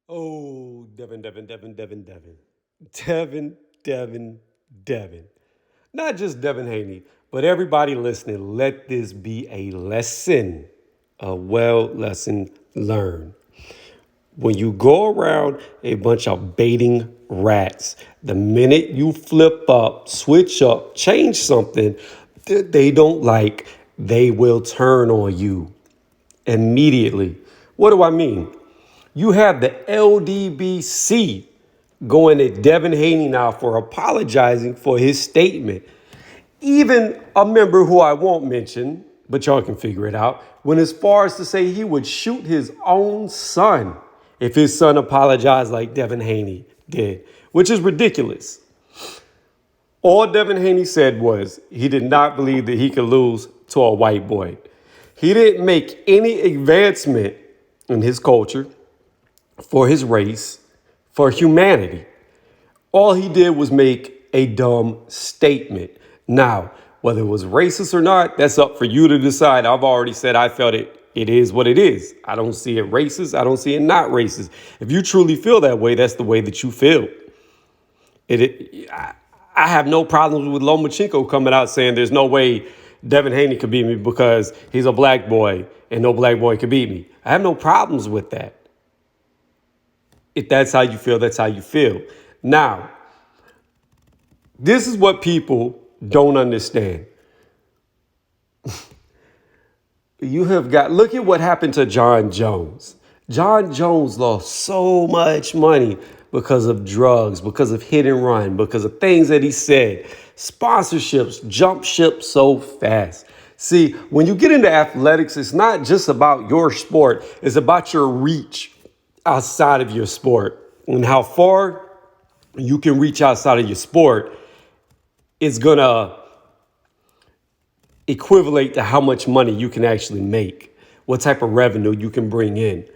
Oh, Devin. Not just Devin Haney, but everybody listening, let this be a lesson, a lesson learned. When you go around a bunch of baiting rats, the minute you flip up, switch up, change something that they don't like, they will turn on you immediately. What do I mean? You have the LDBC going at Devin Haney now for apologizing for his statement. Even a member who I won't mention, but y'all can figure it out, went as far as to say he would shoot his own son if his son apologized like Devin Haney did, which is ridiculous. All Devin Haney said was he did not believe that he could lose to a white boy. He didn't make any advancement in his culture, for his race, for humanity. All he did was make a dumb statement. Now, whether it was racist or not, that's up for you to decide. I've already said I felt it. It is what it is. I don't see it racist. I don't see it not racist. If you truly feel that way, that's the way that you feel. I have no problems with Lomachenko coming out saying there's no way Devin Haney could beat me because he's a black boy and no black boy could beat me. I have no problems with that. If that's how you feel, that's how you feel. Now, this is what people don't understand. Look at what happened to John Jones. John Jones lost so much money because of drugs, because of hit and run, because of things that he said. Sponsorships jump ship so fast. See, when you get into athletics, it's not just about your sport, it's about your reach outside of your sport. And how far you can reach outside of your sport is going to equivalent to how much money you can actually make, what type of revenue you can bring in.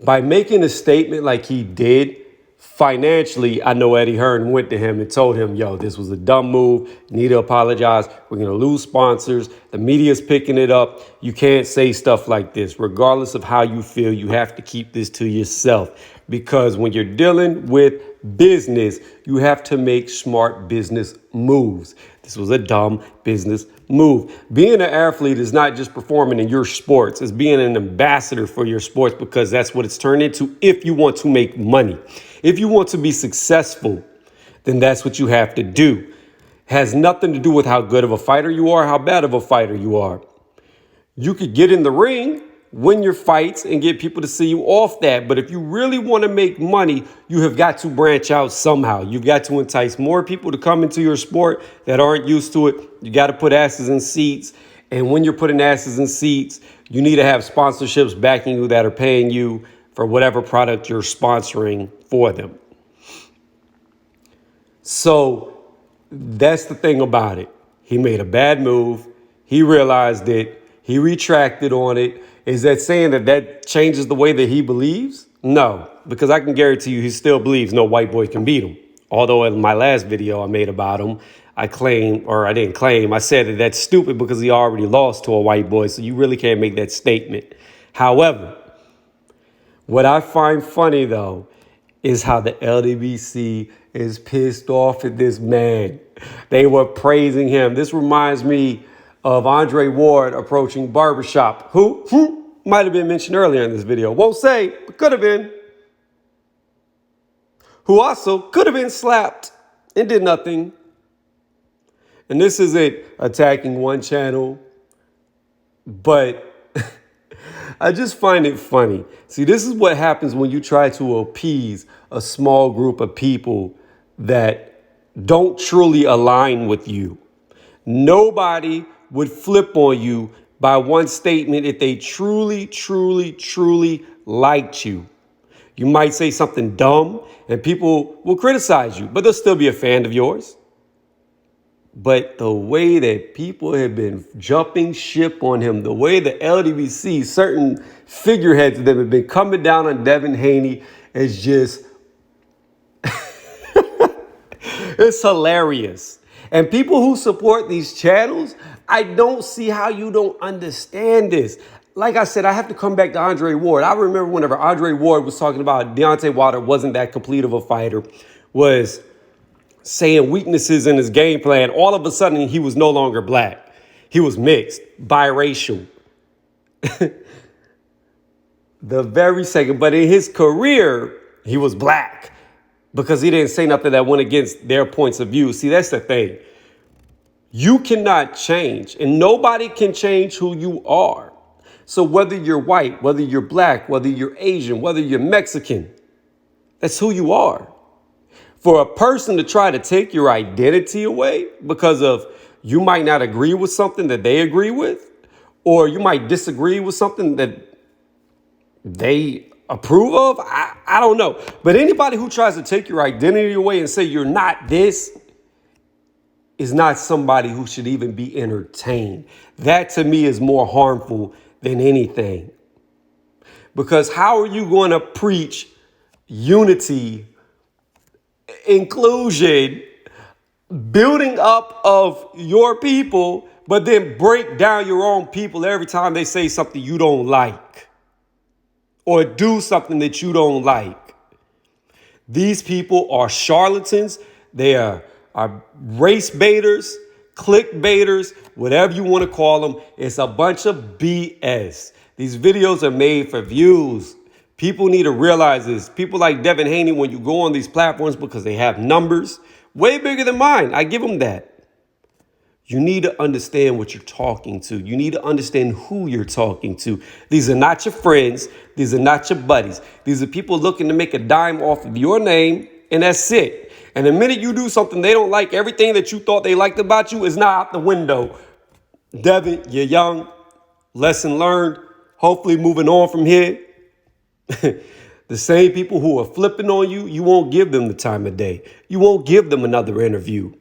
By making a statement like he did, financially, I know Eddie Hearn went to him and told him, yo, this was a dumb move. You need to apologize. We're going to lose sponsors. The media's picking it up. You can't say stuff like this. Regardless of how you feel, you have to keep this to yourself. Because when you're dealing with business, you have to make smart business moves. This was a dumb business move. Being an athlete is not just performing in your sports. It's being an ambassador for your sports because that's what it's turned into if you want to make money. If you want to be successful, then that's what you have to do. It has nothing to do with how good of a fighter you are, how bad of a fighter you are. You could get in the ring, win your fights, and get people to see you off that. But if you really want to make money, you have got to branch out somehow. You've got to entice more people to come into your sport that aren't used to it. You got to put asses in seats. And when you're putting asses in seats, you need to have sponsorships backing you that are paying you for whatever product you're sponsoring for them. So that's the thing about it. He made a bad move. He realized it. He retracted on it. Is that saying that changes the way that he believes? No, because I can guarantee you he still believes no white boy can beat him. Although in my last video I made about him, I said that that's stupid because he already lost to a white boy, so you really can't make that statement. However, what I find funny, though, is how the LDBC is pissed off at this man. They were praising him. This reminds me of Andre Ward approaching Barbershop, who might have been mentioned earlier in this video. Won't say, but could have been. Who also could have been slapped and did nothing. And this isn't attacking one channel, but I just find it funny. See, this is what happens when you try to appease a small group of people that don't truly align with you. Nobody would flip on you by one statement if they truly, truly, truly liked you. You might say something dumb and people will criticize you, but they'll still be a fan of yours. But the way that people have been jumping ship on him, the way the LDBC, certain figureheads that have been coming down on Devin Haney is just, it's hilarious. And people who support these channels, I don't see how you don't understand this. like I said, I have to come back to Andre Ward. I remember whenever Andre Ward was talking about Deontay Wilder wasn't that complete of a fighter, was saying weaknesses in his game plan, all of a sudden he was no longer black. He was mixed, biracial. The very second, but in his career, he was black because he didn't say nothing that went against their points of view. See, that's the thing. You cannot change, and nobody can change who you are. So whether you're white, whether you're black, whether you're Asian, whether you're Mexican, that's who you are. For a person to try to take your identity away because of you might not agree with something that they agree with, or you might disagree with something that they approve of, I don't know. But anybody who tries to take your identity away and say you're not this is not somebody who should even be entertained. That to me is more harmful than anything. Because how are you going to preach unity, inclusion, building up of your people, but then break down your own people every time they say something you don't like or do something that you don't like? These people are charlatans. They are race baiters, click baiters, whatever you want to call them. It's a bunch of BS. These videos are made for views. People need to realize this. People like Devin Haney, when you go on these platforms because they have numbers way bigger than mine, I give them that. You need to understand what you're talking to. You need to understand who you're talking to. These are not your friends. These are not your buddies. These are people looking to make a dime off of your name, and that's it. And the minute you do something they don't like, everything that you thought they liked about you is now out the window. Devin, you're young. Lesson learned. Hopefully moving on from here. The same people who are flipping on you, you won't give them the time of day. You won't give them another interview.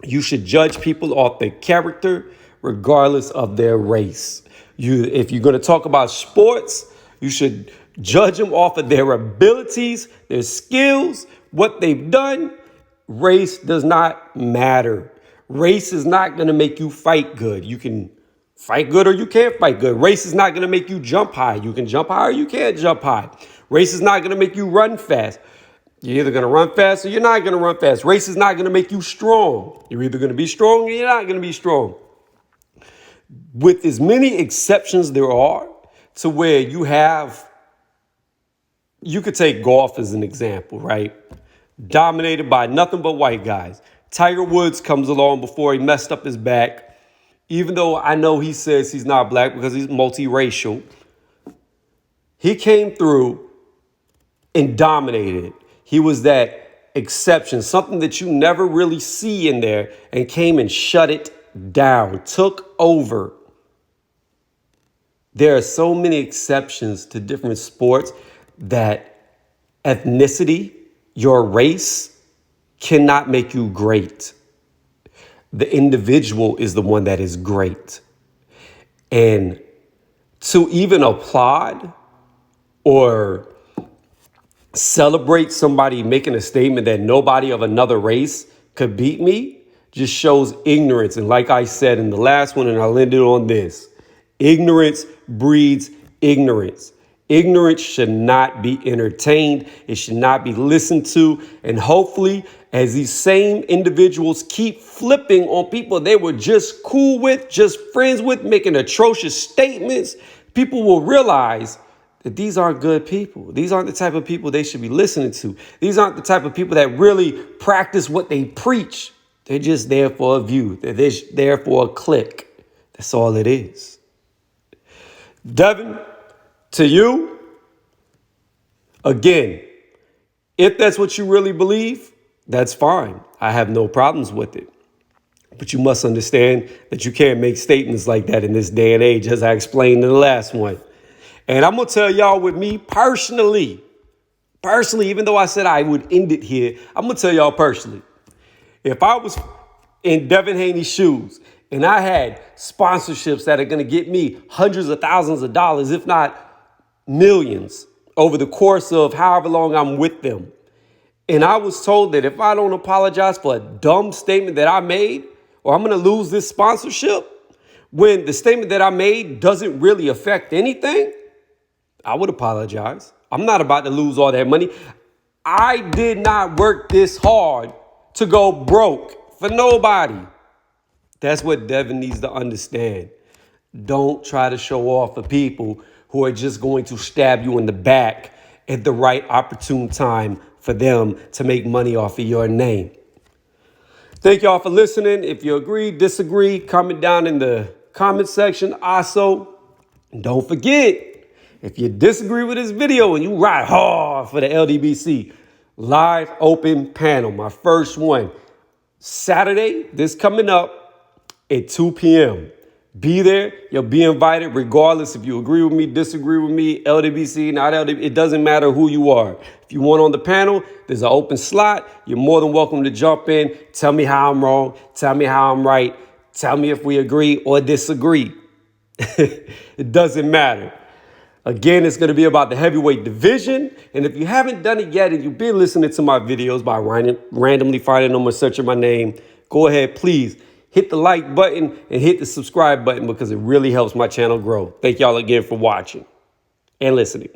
You should judge people off their character, regardless of their race. If you're going to talk about sports, you should judge them off of their abilities, their skills, what they've done. Race does not matter. Race is not going to make you fight good. You can fight good or you can't fight good. Race is not going to make you jump high. You can jump high or you can't jump high. Race is not going to make you run fast. You're either going to run fast or you're not going to run fast. Race is not going to make you strong. You're either going to be strong or you're not going to be strong. With as many exceptions there are to where you could take golf as an example, right? Dominated by nothing but white guys. Tiger Woods comes along before he messed up his back. Even though I know he says he's not black because he's multiracial, he came through and dominated. He was that exception, something that you never really see in there, and came and shut it down, took over. There are so many exceptions to different sports that ethnicity, your race, cannot make you great. The individual is the one that is great. And to even applaud or celebrate somebody making a statement that nobody of another race could beat me just shows ignorance. And like I said in the last one, and I'll end it on this, ignorance breeds ignorance. Ignorance should not be entertained. It should not be listened to. And hopefully, as these same individuals keep flipping on people they were just cool with, just friends with, making atrocious statements, people will realize that these aren't good people. These aren't the type of people they should be listening to. These aren't the type of people that really practice what they preach. They're just there for a view. They're just there for a click. That's all it is. Devin, to you, again, if that's what you really believe, that's fine. I have no problems with it. But you must understand that you can't make statements like that in this day and age, as I explained in the last one. And I'm going to tell y'all with me personally, even though I said I would end it here, I'm going to tell y'all personally, if I was in Devin Haney's shoes and I had sponsorships that are going to get me hundreds of thousands of dollars, if not millions, over the course of however long I'm with them, and I was told that if I don't apologize for a dumb statement that I made, or I'm going to lose this sponsorship, when the statement that I made doesn't really affect anything, I would apologize. I'm not about to lose all that money. I did not work this hard to go broke for nobody. That's what Devin needs to understand. Don't try to show off for people who are just going to stab you in the back at the right opportune time for them to make money off of your name. Thank y'all for listening. If you agree, disagree, comment down in the comment section. Also, don't forget, if you disagree with this video and you ride hard for the LDBC, live open panel, my first one, Saturday, this coming up at 2 p.m. Be there. You'll be invited regardless if you agree with me, disagree with me, LDBC, not LDBC. It doesn't matter who you are. If you want on the panel, there's an open slot. You're more than welcome to jump in. Tell me how I'm wrong. Tell me how I'm right. Tell me if we agree or disagree. It doesn't matter. Again, it's going to be about the heavyweight division. And if you haven't done it yet and you've been listening to my videos by randomly finding them or searching my name, go ahead, please hit the like button and hit the subscribe button because it really helps my channel grow. Thank y'all again for watching and listening.